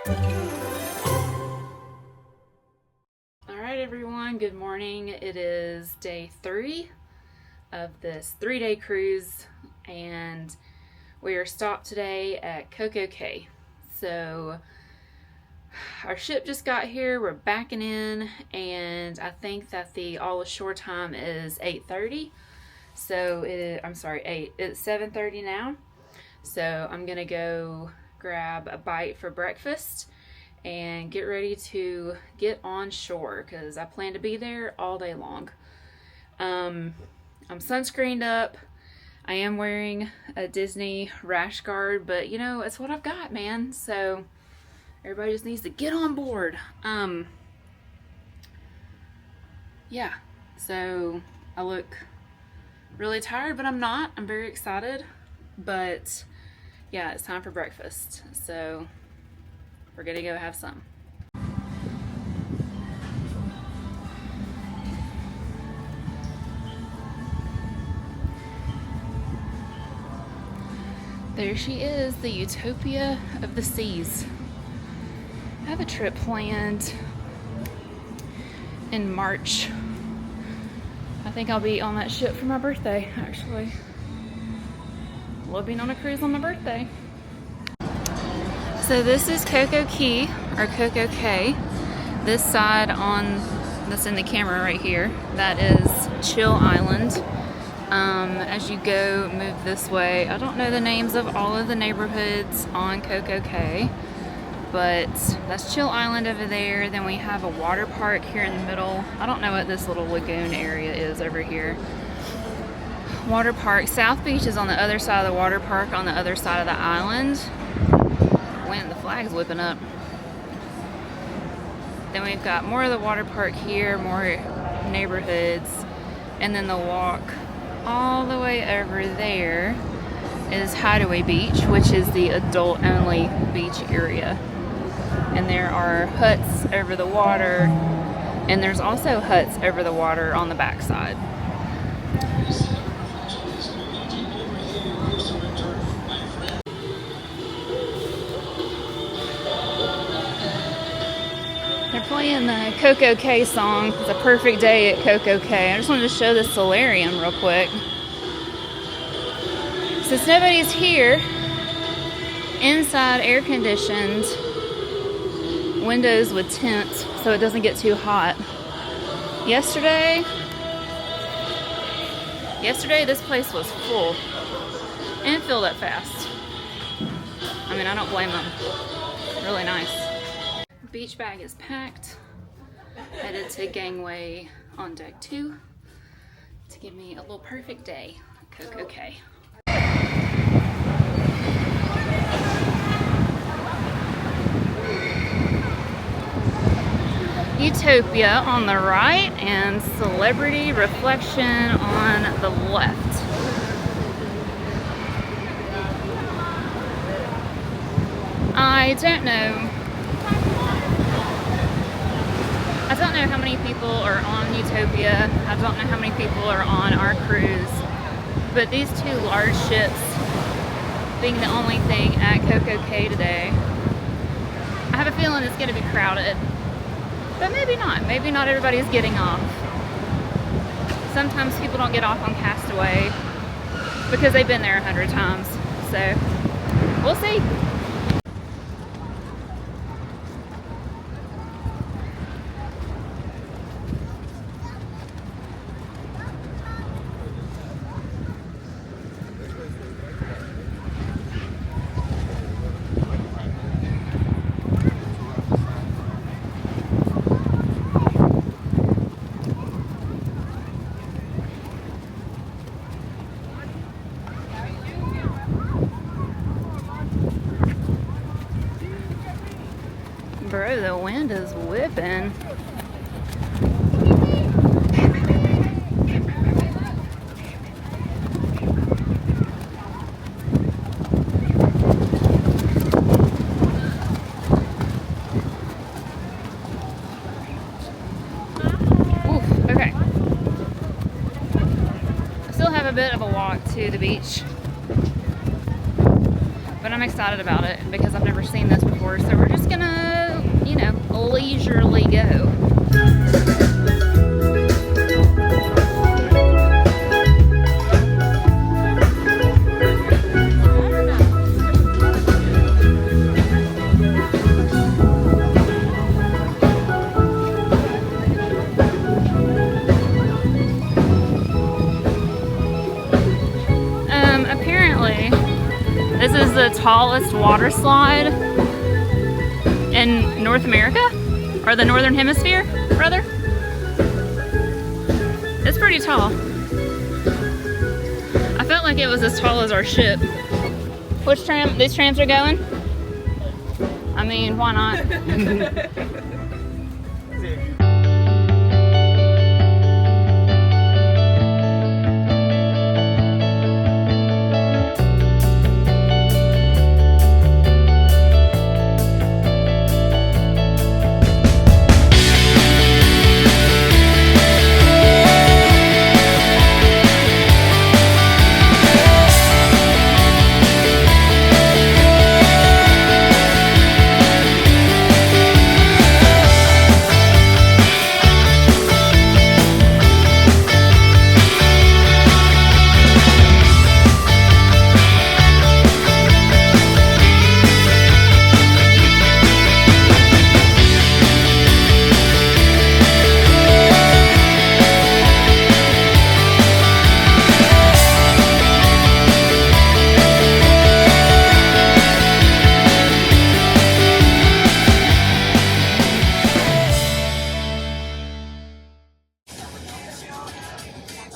Alright everyone, good morning. It is day 3 of this 3-day cruise, and we are stopped today at Coco Cay. So our ship just got here, we're backing in, and I think that the all ashore time is 8:30. So it's 7:30 now. So I'm gonna go grab a bite for breakfast and get ready to get on shore because I plan to be there all day long. I'm sunscreened up. I am wearing a Disney rash guard, but you know, it's what I've got, man. So everybody just needs to get on board. Yeah, so I look really tired, but I'm not. I'm very excited. But yeah, it's time for breakfast. So we're gonna go have some. There she is, the utopia of the seas. I have a trip planned in March. I think I'll be on that ship for my birthday, actually. Love being on a cruise on my birthday. So this is Coco Cay, or Coco Cay. This side that's in the camera right here, that is Chill Island. As you go, move this way. I don't know the names of all of the neighborhoods on Coco Cay, but that's Chill Island over there. Then we have a water park here in the middle. I don't know what this little lagoon area is over here. Water park. South Beach is on the other side of the water park, on the other side of the island. Wind, the flag's whipping up. Then we've got more of the water park here, more neighborhoods, and then the walk all the way over there is Hideaway Beach, which is the adult-only beach area. And there are huts over the water, and there's also huts over the water on the backside. They're playing the Coco Cay song. It's a perfect day at Coco Cay. I just wanted to show this solarium real quick. Since nobody's here, inside air conditioned, windows with tint so it doesn't get too hot. Yesterday this place was full and filled up fast. I mean, I don't blame them. Really nice. Beach bag is packed. Headed to gangway on deck 2 to give me a little perfect day at Coco Cay. Utopia on the right and Celebrity Reflection on the left. I don't know how many people are on Utopia. I don't know how many people are on our cruise. But these two large ships being the only thing at Coco Cay today, I have a feeling it's going to be crowded. But maybe not. Maybe not everybody's getting off. Sometimes people don't get off on Castaway because they've been there 100 times. So, we'll see. Bro, the wind is whipping. Oof, okay. I still have a bit of a walk to the beach. But I'm excited about it because I've never seen this before. So we're just gonna, you know, leisurely go. Apparently, this is the tallest water slide in North America, or the Northern Hemisphere, rather. It's pretty tall. I felt like it was as tall as our ship. Which tram? These trams are going? I mean, why not?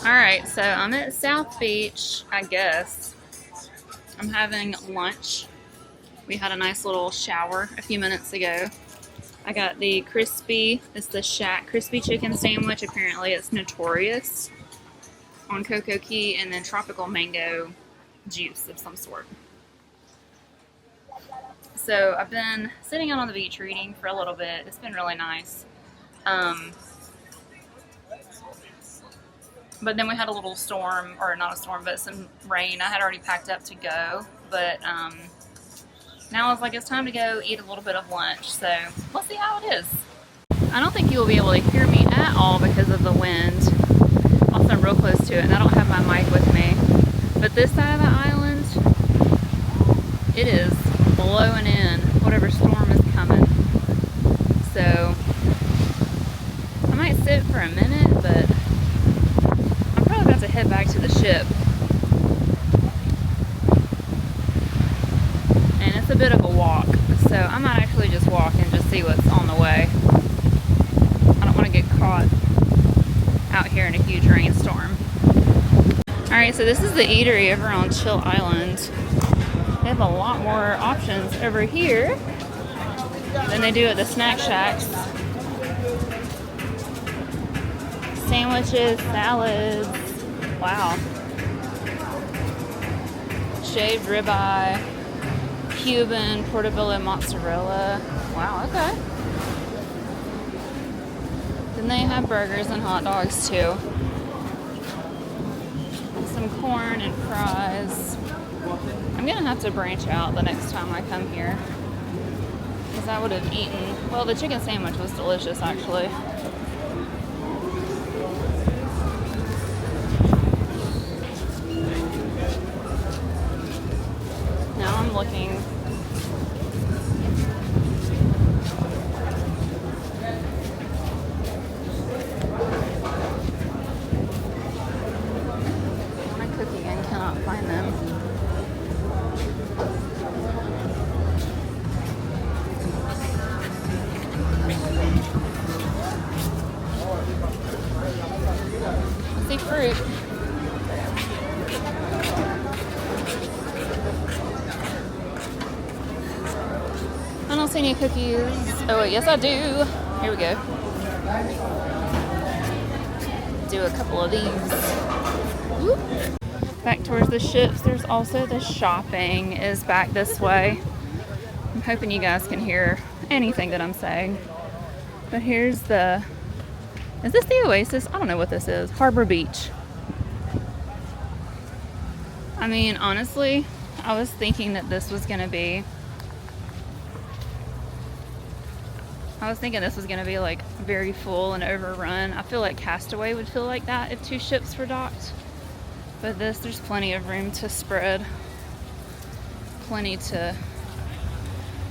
Alright, so I'm at South Beach, I guess. I'm having lunch. We had a nice little shower a few minutes ago. I got the it's the Shack crispy chicken sandwich. Apparently it's notorious on Coco Cay, and then tropical mango juice of some sort. So I've been sitting out on the beach reading for a little bit. It's been really nice. But then we had a little storm, or not a storm, but some rain. I had already packed up to go, but now it's like it's time to go eat a little bit of lunch, so we'll see how it is. I don't think you'll be able to hear me at all because of the wind. Also, I'm real close to it, and I don't have my mic with me. But this side of the island, it is blowing in whatever storm is coming. So I might sit for a minute, but I'm probably about to head back to the ship. And it's a bit of a walk, so I might actually just walk and just see what's on the way. I don't want to get caught out here in a huge rainstorm. Alright, so this is the eatery over on Chill Island. They have a lot more options over here than they do at the snack shacks. Sandwiches, salads, wow. Shaved ribeye, Cuban, portobello mozzarella. Wow, okay. Then they have burgers and hot dogs too. Some corn and fries. I'm gonna have to branch out the next time I come here, because I would have eaten, well, the chicken sandwich was delicious actually. Now I'm looking. I want a cookie and cannot find them. I see fruit. I don't see any cookies. Oh wait, yes I do. Here we go. Do a couple of these. Whoop. Back towards the ships. There's also the shopping is back this way. I'm hoping you guys can hear anything that I'm saying. But here's the, is this the Oasis? I don't know what this is. Harbor Beach. I mean, honestly, I was thinking that this was gonna be like very full and overrun. I feel like Castaway would feel like that if 2 ships were docked. But there's plenty of room to spread. Plenty to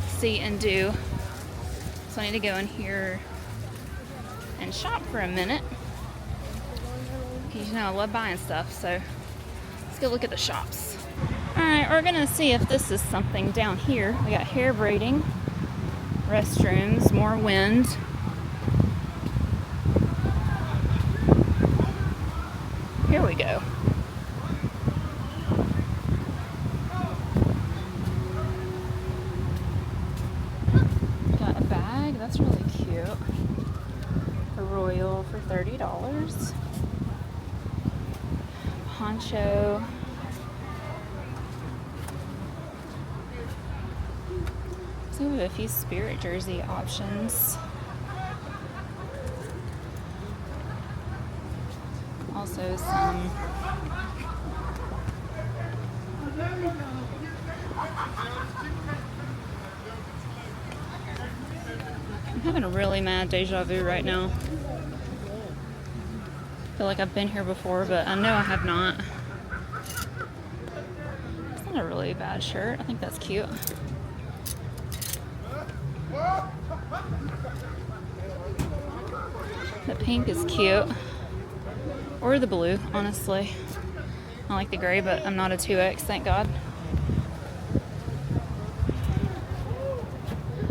see and do. So I need to go in here and shop for a minute. Because, you know, I love buying stuff, so let's go look at the shops. Alright, we're gonna see if this is something down here. We got hair braiding, restrooms, more wind. Here we go. Got a bag, that's really cute. A royal for $30. Poncho. So we have a few Spirit jersey options. Also some I'm having a really mad deja vu right now. I feel like I've been here before, but I know I have not. It's not a really bad shirt. I think that's cute. The pink is cute. Or the blue, honestly. I like the gray, but I'm not a 2X, thank God.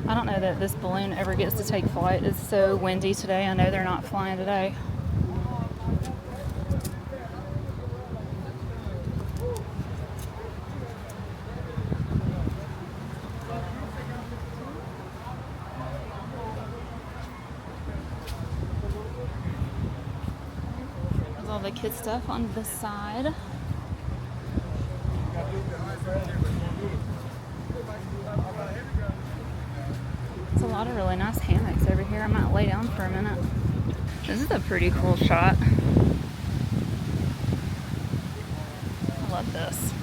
I don't know that this balloon ever gets to take flight. It's so windy today. I know they're not flying today. There's all the kid stuff on this side. There's a lot of really nice hammocks over here. I might lay down for a minute. This is a pretty cool shot. I love this.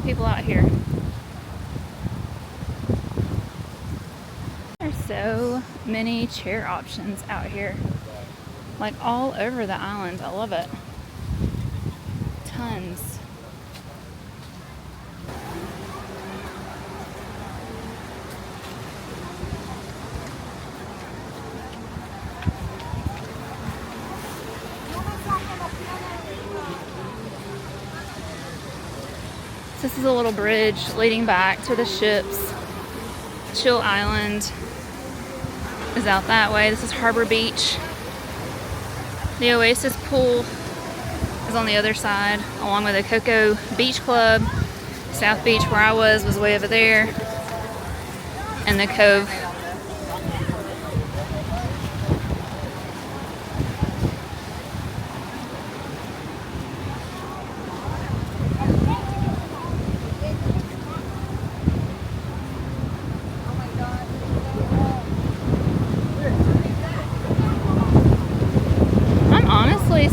People out here. There's so many chair options out here, like all over the island. I love it. Tons. This is a little bridge leading back to the ships. Chill Island is out that way. This is Harbor Beach. The Oasis pool is on the other side, along with the Coco Beach Club. South Beach, where I was way over there. And the Cove.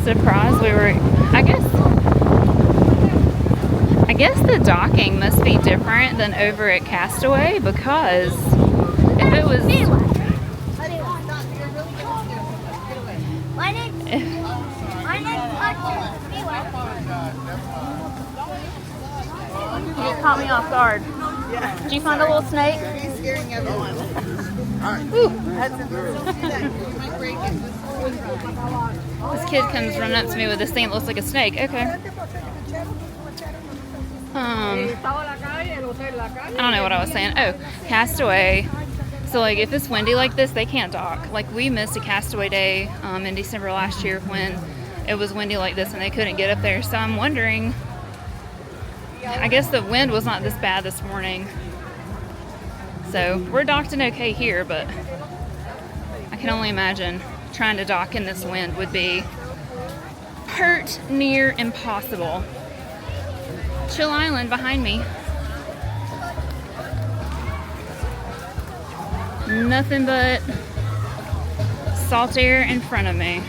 Surprised we were, I guess the docking must be different than over at Castaway, because if it was you just caught me off guard. Did you find a little snake? He's scaring everyone. This kid comes running up to me with this thing that looks like a snake. Okay. I don't know what I was saying. Oh, Castaway. So like if it's windy like this, they can't dock. Like we missed a Castaway day in December last year when it was windy like this and they couldn't get up there. So I'm wondering, I guess the wind was not this bad this morning. So we're docked and okay here, but I can only imagine trying to dock in this wind would be pert near impossible. Chill Island behind me. Nothing but salt air in front of me.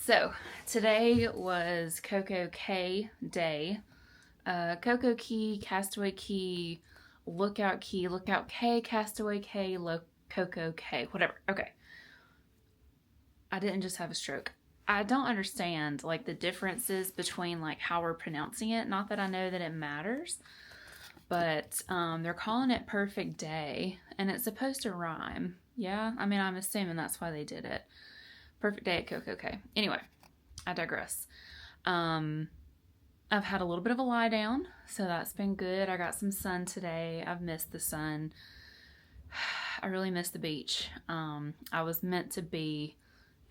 So today was Coco Cay day. Coco Cay, Castaway Cay, Lookout Cay, Lookout Cay, Castaway Cay, Coco Cay, whatever. Okay. I didn't just have a stroke. I don't understand like the differences between like how we're pronouncing it. Not that I know that it matters, but they're calling it Perfect Day and it's supposed to rhyme. Yeah, I mean, I'm assuming that's why they did it. Perfect day at Coco Cay. Anyway, I digress. I've had a little bit of a lie down, so that's been good. I got some sun today. I've missed the sun. I really missed the beach. I was meant to be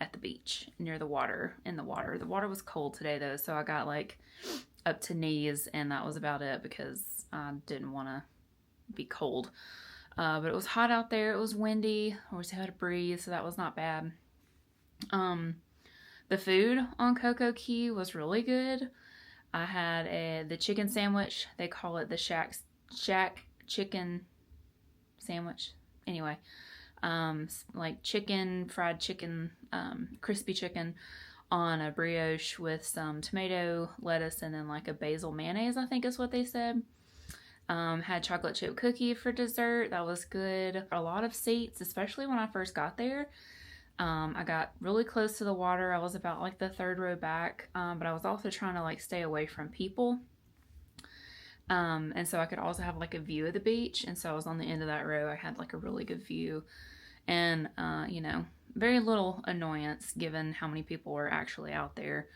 at the beach near the water, in the water. The water was cold today though, so I got like up to knees and that was about it because I didn't want to be cold. But it was hot out there. It was windy. I always had a breeze, so that was not bad. The food on Coco Cay was really good. I had the chicken sandwich. They call it the shack chicken sandwich. Anyway, like chicken, fried chicken, crispy chicken on a brioche with some tomato, lettuce, and then like a basil mayonnaise, I think is what they said. Had chocolate chip cookie for dessert. That was good. A lot of seats, especially when I first got there. I got really close to the water. I was about like the third row back, but I was also trying to like stay away from people. And so I could also have like a view of the beach. And so I was on the end of that row. I had like a really good view and, you know, very little annoyance given how many people were actually out there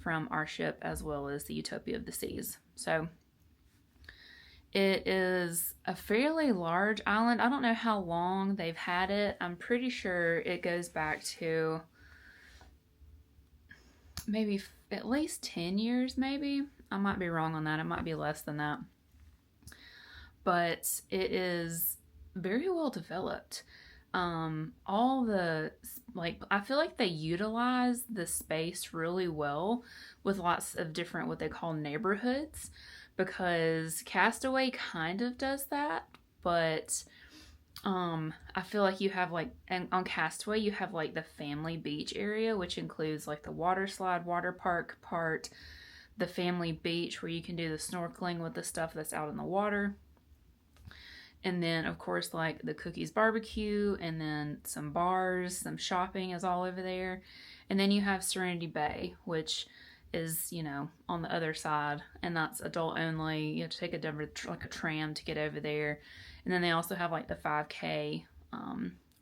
from our ship as well as the Utopia of the Seas. So it is a fairly large island. I don't know how long they've had it. I'm pretty sure it goes back to maybe at least 10 years, maybe. I might be wrong on that. It might be less than that. But it is very well developed. All the, like, I feel like they utilize the space really well with lots of different, what they call neighborhoods. Because Castaway kind of does that, but I feel like you have like, and on Castaway you have like the family beach area, which includes like the water slide, water park part, the family beach where you can do the snorkeling with the stuff that's out in the water. And then of course like the Cookies barbecue and then some bars, some shopping is all over there. And then you have Serenity Bay, which is, you know, on the other side, and that's adult only. You have to take like a tram to get over there. And then they also have like the 5K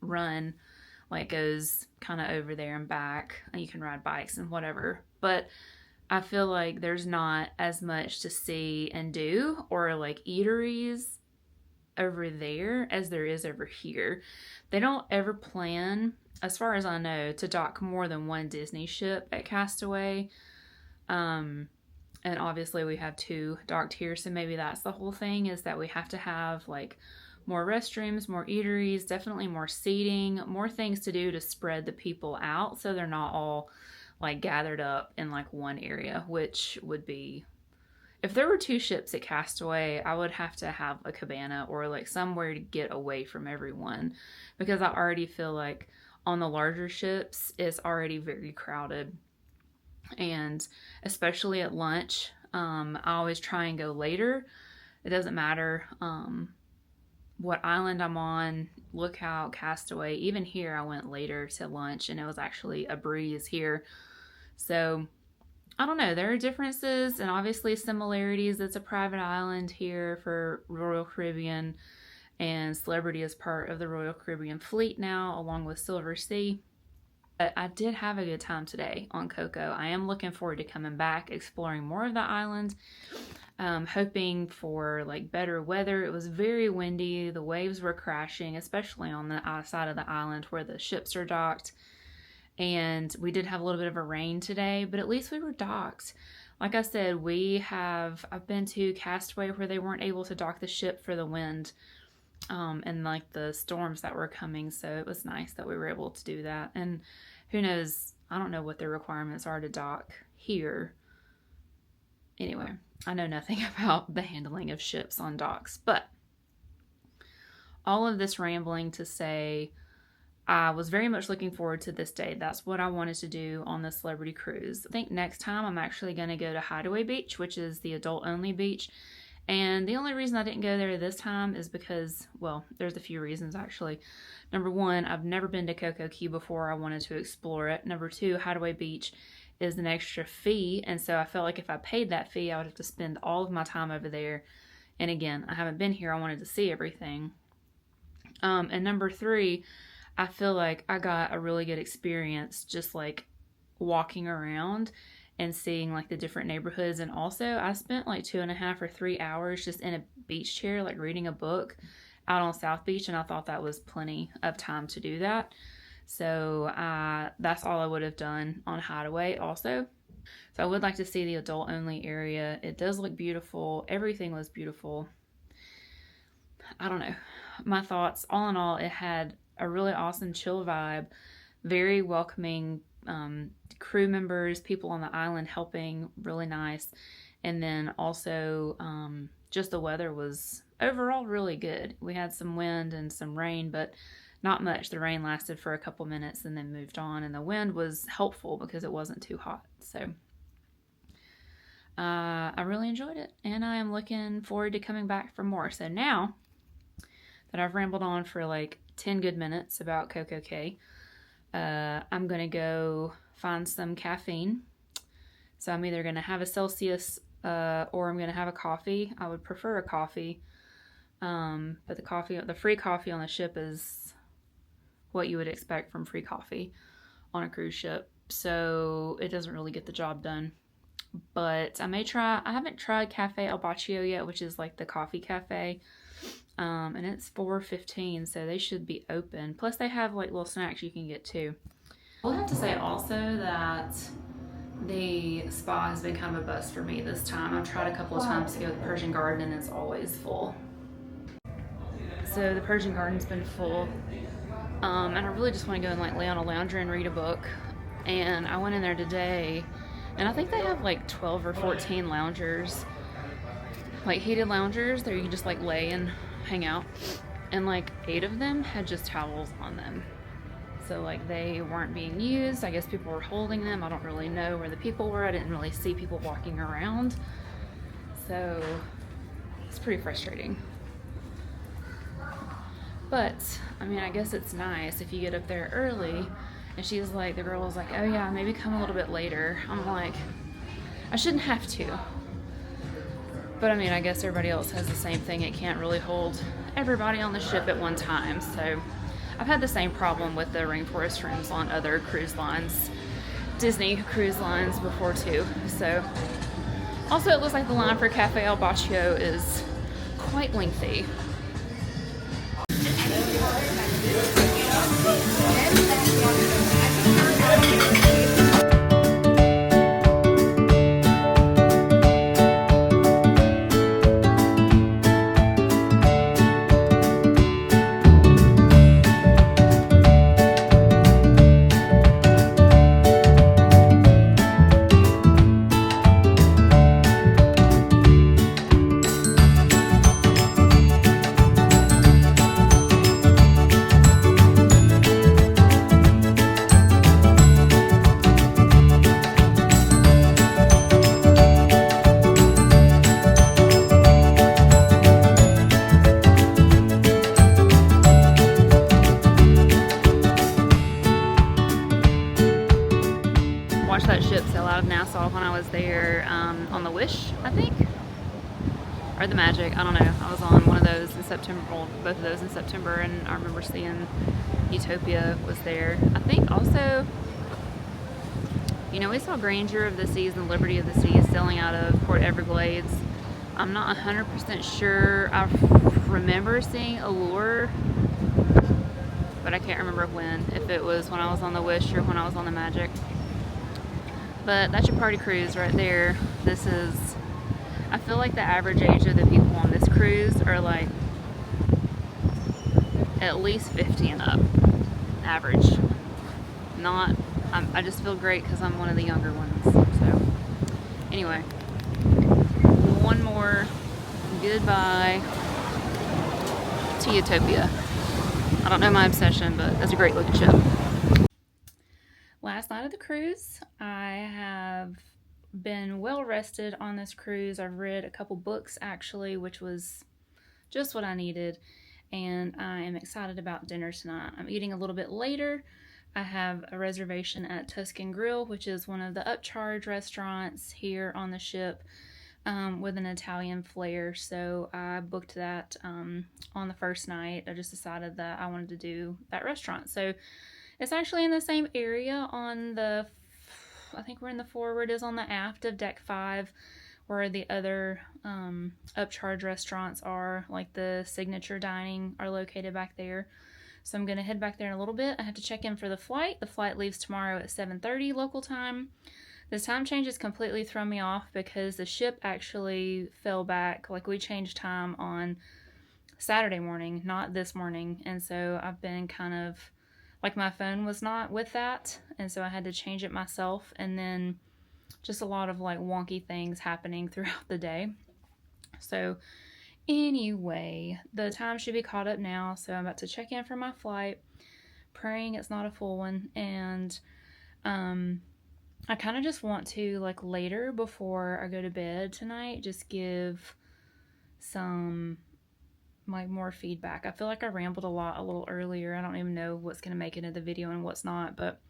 run, like goes kind of over there and back, and you can ride bikes and whatever. But I feel like there's not as much to see and do, or like eateries over there as there is over here. They don't ever plan, as far as I know, to dock more than one Disney ship at Castaway. And obviously we have 2 docked here, so maybe that's the whole thing, is that we have to have like more restrooms, more eateries, definitely more seating, more things to do to spread the people out so they're not all like gathered up in like one area, which would be, if there were 2 ships at Castaway, I would have to have a cabana or like somewhere to get away from everyone, because I already feel like on the larger ships it's already very crowded. And especially at lunch, I always try and go later. It doesn't matter what island I'm on, Lookout, Castaway. Even here, I went later to lunch, and it was actually a breeze here. So I don't know. There are differences and obviously similarities. It's a private island here for Royal Caribbean, and Celebrity is part of the Royal Caribbean fleet now, along with Silver Sea. But I did have a good time today on Coco. I am looking forward to coming back, exploring more of the island, hoping for like better weather. It was very windy. The waves were crashing, especially on the side of the island where the ships are docked. And we did have a little bit of a rain today, but at least we were docked. Like I said, I've been to Castaway where they weren't able to dock the ship for the wind, and like the storms that were coming. So it was nice that we were able to do that. And who knows, I don't know what the requirements are to dock here. Anyway, I know nothing about the handling of ships on docks, but all of this rambling to say, I was very much looking forward to this day. That's what I wanted to do on the Celebrity Cruise. I think next time I'm actually going to go to Hideaway Beach, which is the adult-only beach. And the only reason I didn't go there this time is because, well, there's a few reasons actually. Number one, I've never been to Coco Cay before. I wanted to explore it. Number two, Hideaway Beach is an extra fee. And so I felt like if I paid that fee, I would have to spend all of my time over there. And again, I haven't been here. I wanted to see everything. And number three, I feel like I got a really good experience just like walking around and seeing like the different neighborhoods. And also I spent like 2.5 or 3 hours just in a beach chair, like reading a book out on South Beach. And I thought that was plenty of time to do that. So that's all I would have done on Hideaway also. So I would like to see the adult only area. It does look beautiful. Everything was beautiful. I don't know. My thoughts, all in all, it had a really awesome chill vibe, very welcoming, crew members, people on the island helping, really nice. And then also just the weather was overall really good. We had some wind and some rain, but not much. The rain lasted for a couple minutes and then moved on, and the wind was helpful because it wasn't too hot. So I really enjoyed it, and I am looking forward to coming back for more. So now that I've rambled on for like 10 good minutes about Coco Cay, I'm going to go find some caffeine. So I'm either going to have a Celsius or I'm going to have a coffee. I would prefer a coffee. But the free coffee on the ship is what you would expect from free coffee on a cruise ship. So it doesn't really get the job done. But I haven't tried Cafe El Baccio yet, which is like the coffee cafe. And it's 4:15, so they should be open. Plus they have like little snacks you can get too. I'll have to say also that the spa has been kind of a bust for me this time. I've tried a couple of times to go to the Persian Garden and it's always full. So the Persian Garden's been full. And I really just want to go and like lay on a lounger and read a book. And I went in there today, and I think they have like 12 or 14 loungers, like heated loungers that you can just like lay and hang out. And like 8 of them had just towels on them. So like they weren't being used. I guess people were holding them. I don't really know where the people were. I didn't really see people walking around. So it's pretty frustrating. But I mean, I guess it's nice if you get up there early. And the girl was like, oh yeah, maybe come a little bit later. I'm like, I shouldn't have to. But I mean, I guess everybody else has the same thing. It can't really hold everybody on the ship at one time. So I've had the same problem with the rainforest rooms on other cruise lines, Disney cruise lines before too. So also it looks like the line for Cafe El Baccio is quite lengthy. watched that ship sail out of Nassau when I was there on the Wish, I think, or the Magic. I don't know. I was on one of those in September, well, both of those in September, and I remember seeing Utopia was there. I think also, you know, we saw Grandeur of the Seas and Liberty of the Seas sailing out of Port Everglades. I'm not 100% sure. I remember seeing Allure, but I can't remember when, if it was when I was on the Wish or when I was on the Magic. But that's your party cruise right there. This is, I feel like the average age of the people on this cruise are like at least 50 and up, average. Not, I just feel great because I'm one of the younger ones. So anyway, one more goodbye to Utopia. I don't know my obsession, but that's a great looking ship. Last night of the cruise, I have been well rested on this cruise. I've read a couple books actually, which was just what I needed, and I am excited about dinner tonight. I'm eating a little bit later. I have a reservation at Tuscan Grill, which is one of the upcharge restaurants here on the ship, with an Italian flair. So I booked that on the first night. I just decided that I wanted to do that restaurant. So it's actually in the same area on the, I think we're in the forward, is on the aft of deck 5, where the other upcharge restaurants are, like the Signature Dining are located back there. So I'm going to head back there in a little bit. I have to check in for the flight. The flight leaves tomorrow at 7:30 local time. This time change has completely thrown me off because the ship actually fell back. Like, we changed time on Saturday morning, not this morning. And so I've been kind of, like, my phone was not with that. And so I had to change it myself. And then just a lot of like wonky things happening throughout the day. So anyway, the time should be caught up now. So I'm about to check in for my flight, praying it's not a full one. And I kind of just want to, like, later before I go to bed tonight, just give some, like, more feedback. I feel like I rambled a little earlier. I don't even know what's going to make it into the video and what's not, but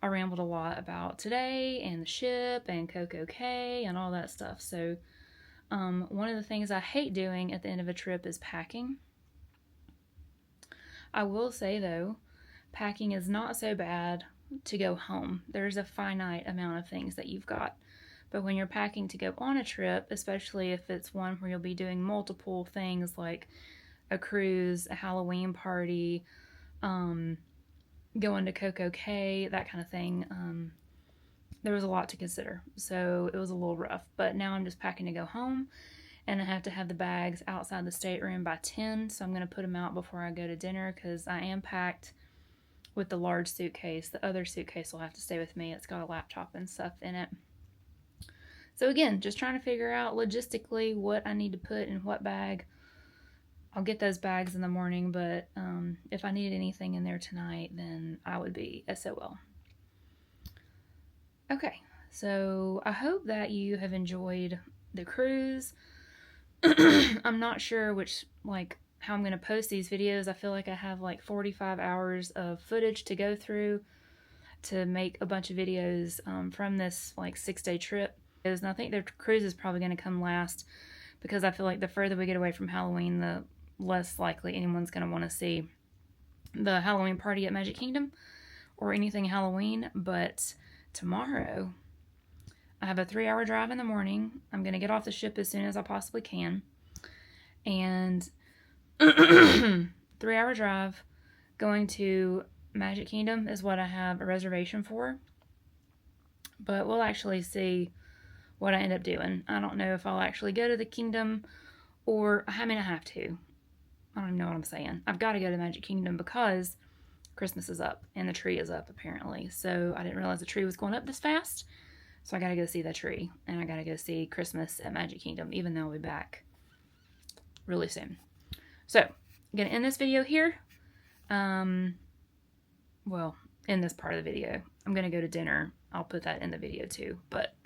I rambled a lot about today and the ship and Coco Cay and all that stuff. So one of the things I hate doing at the end of a trip is packing. I will say, though, packing is not so bad to go home. There's a finite amount of things that you've got. But when you're packing to go on a trip, especially if it's one where you'll be doing multiple things like a cruise, a Halloween party, going to Coco Cay, that kind of thing, there was a lot to consider. So it was a little rough. But now I'm just packing to go home, and I have to have the bags outside the stateroom by 10. So I'm going to put them out before I go to dinner because I am packed with the large suitcase. The other suitcase will have to stay with me. It's got a laptop and stuff in it. So again, just trying to figure out logistically what I need to put in what bag. I'll get those bags in the morning, but if I needed anything in there tonight, then I would be SOL. Okay, so I hope that you have enjoyed the cruise. I'm not sure how I'm going to post these videos. I feel like I have like 45 hours of footage to go through to make a bunch of videos from this like 6-day trip. And I think the cruise is probably going to come last because I feel like the further we get away from Halloween, the less likely anyone's going to want to see the Halloween party at Magic Kingdom or anything Halloween. But tomorrow, I have a 3-hour drive in the morning. I'm going to get off the ship as soon as I possibly can. And 3-hour drive going to Magic Kingdom is what I have a reservation for. But we'll actually see what I end up doing. I don't know if I'll actually go to the kingdom or, I mean, I have to. I don't even know what I'm saying. I've got to go to Magic Kingdom because Christmas is up and the tree is up apparently. So I didn't realize the tree was going up this fast. So I got to go see that tree and I got to go see Christmas at Magic Kingdom, even though I'll be back really soon. So I'm going to end this video here. Well, in this part of the video. I'm going to go to dinner. I'll put that in the video too, but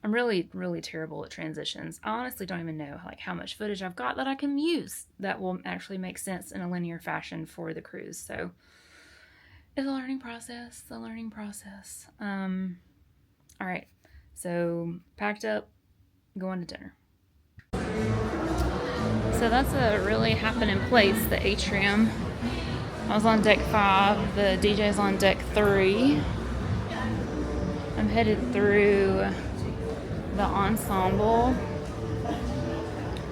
I'm really, really terrible at transitions. I honestly don't even know how much footage I've got that I can use that will actually make sense in a linear fashion for the cruise. So it's a learning process, All right, so packed up, going to dinner. So that's a really happening place, the atrium. I was on deck 5, the DJ's on deck 3. I'm headed through the ensemble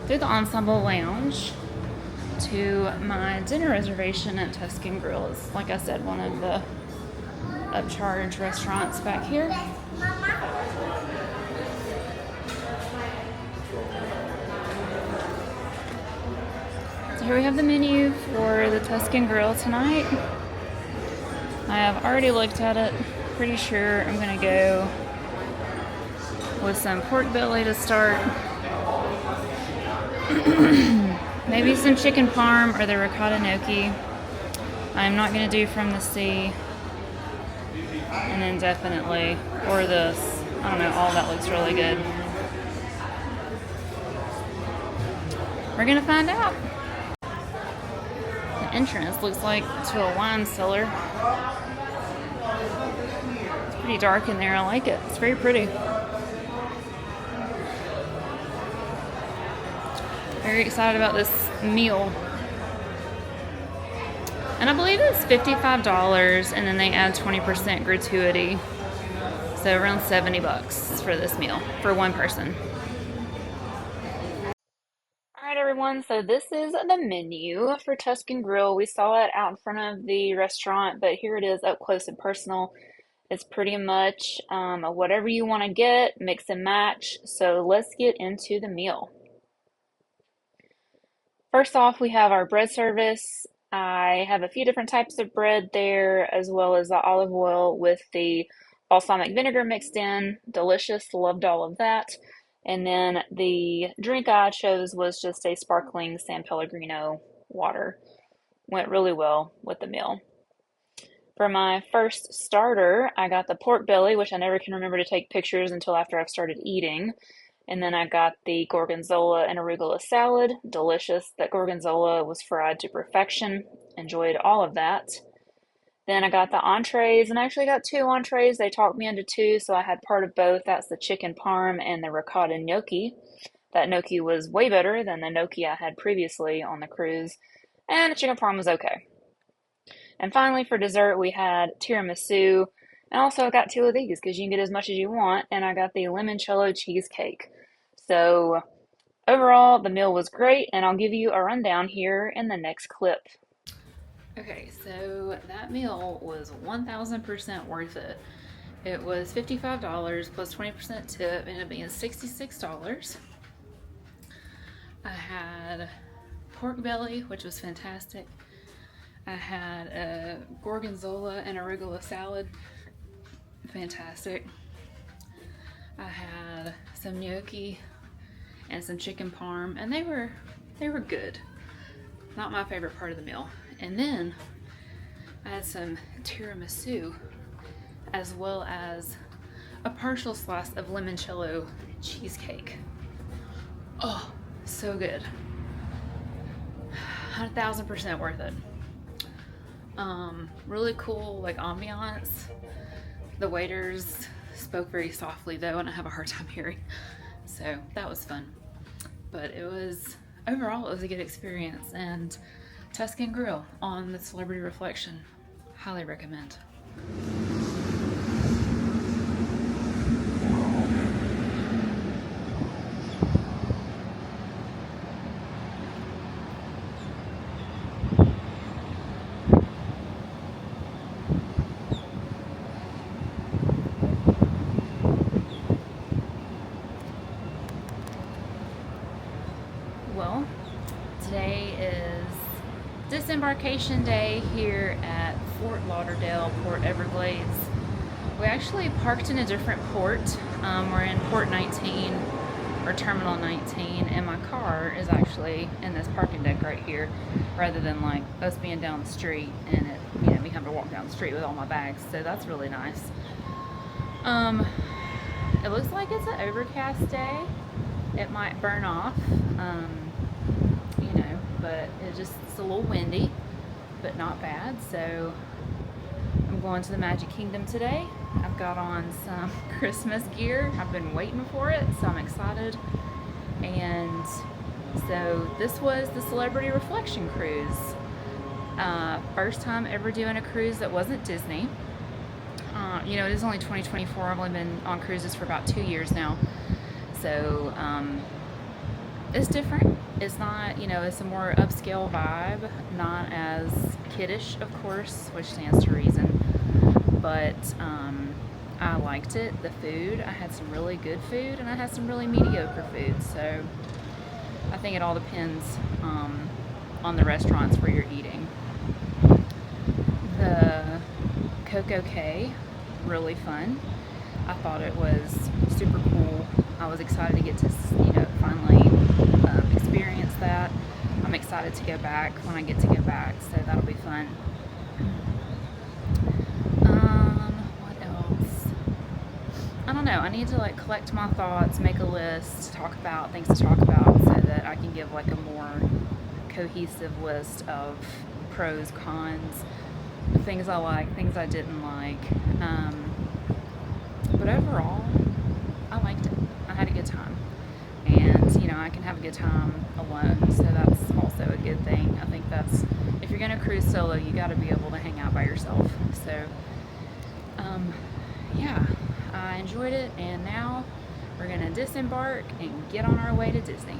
lounge to my dinner reservation at Tuscan Grill. It's, like I said, one of the upcharge restaurants back here. So here we have the menu for the Tuscan Grill tonight. I have already looked at it. Pretty sure I'm gonna go with some pork belly to start. Maybe some chicken parm or the ricotta gnocchi. I'm not gonna do from the sea. And then definitely, or this. I don't know, all that looks really good. We're gonna find out. The entrance looks like to a wine cellar. It's pretty dark in there, I like it. It's very pretty. Very excited about this meal. And I believe it's $55 and then they add 20% gratuity. So around $70 for this meal for one person. Alright everyone, so this is the menu for Tuscan Grill. We saw it out in front of the restaurant, but here it is up close and personal. It's pretty much whatever you want to get, mix and match. So let's get into the meal. First off, we have our bread service. I have a few different types of bread there, as well as the olive oil with the balsamic vinegar mixed in. Delicious, loved all of that. And then the drink I chose was just a sparkling San Pellegrino water. Went really well with the meal. For my first starter, I got the pork belly, which I never can remember to take pictures until after I've started eating. And then I got the gorgonzola and arugula salad. Delicious. That gorgonzola was fried to perfection. Enjoyed all of that. Then I got the entrees, and I actually got 2 entrees. They talked me into 2, so I had part of both. That's the chicken parm and the ricotta gnocchi. That gnocchi was way better than the gnocchi I had previously on the cruise. And the chicken parm was okay. And finally, for dessert, we had tiramisu. And also I got 2 of these because you can get as much as you want. And I got the limoncello cheesecake. So overall, the meal was great. And I'll give you a rundown here in the next clip. Okay, so that meal was 1,000% worth it. It was $55 plus 20% tip, ended up being $66. I had pork belly, which was fantastic. I had a gorgonzola and arugula salad, fantastic. I had some gnocchi and some chicken parm, and they were good. Not my favorite part of the meal. And then I had some tiramisu as well as a partial slice of limoncello cheesecake. Oh, so good. 1,000% worth it. Really cool, like, ambiance. The waiters spoke very softly though, and I have a hard time hearing. So that was fun. But overall, it was a good experience. And Tuscan Grill on the Celebrity Reflection. Highly recommend. Well, today is disembarkation day here at Fort Lauderdale, Port Everglades. We actually parked in a different port. We're in Port 19 or Terminal 19, and my car is actually in this parking deck right here, rather than like us being down the street and me having to walk down the street with all my bags. So that's really nice. It looks like it's an overcast day. It might burn off. But it's a little windy, but not bad. So I'm going to the Magic Kingdom today. I've got on some Christmas gear. I've been waiting for it, so I'm excited. And so this was the Celebrity Reflection Cruise. First time ever doing a cruise that wasn't Disney. You know, it is only 2024. I've only been on cruises for about 2 years now. So it's different. It's not, you know, it's a more upscale vibe, not as kiddish, of course, which stands to reason. But I liked it. The food, I had some really good food, and I had some really mediocre food. So I think it all depends on the restaurants where you're eating. The Coco Cay, really fun. I thought it was super cool. I was excited to get to, you know, finally experience that. I'm excited to go back when I get to go back, so that'll be fun. What else? I don't know. I need to like collect my thoughts, make a list, talk about things to talk about, so that I can give like a more cohesive list of pros, cons, things I like, things I didn't like. But overall, I liked it. I had a good time. And, you know, I can have a good time alone, so that's also a good thing. I think that's, if you're going to cruise solo, you got to be able to hang out by yourself. So, yeah, I enjoyed it, and now we're going to disembark and get on our way to Disney.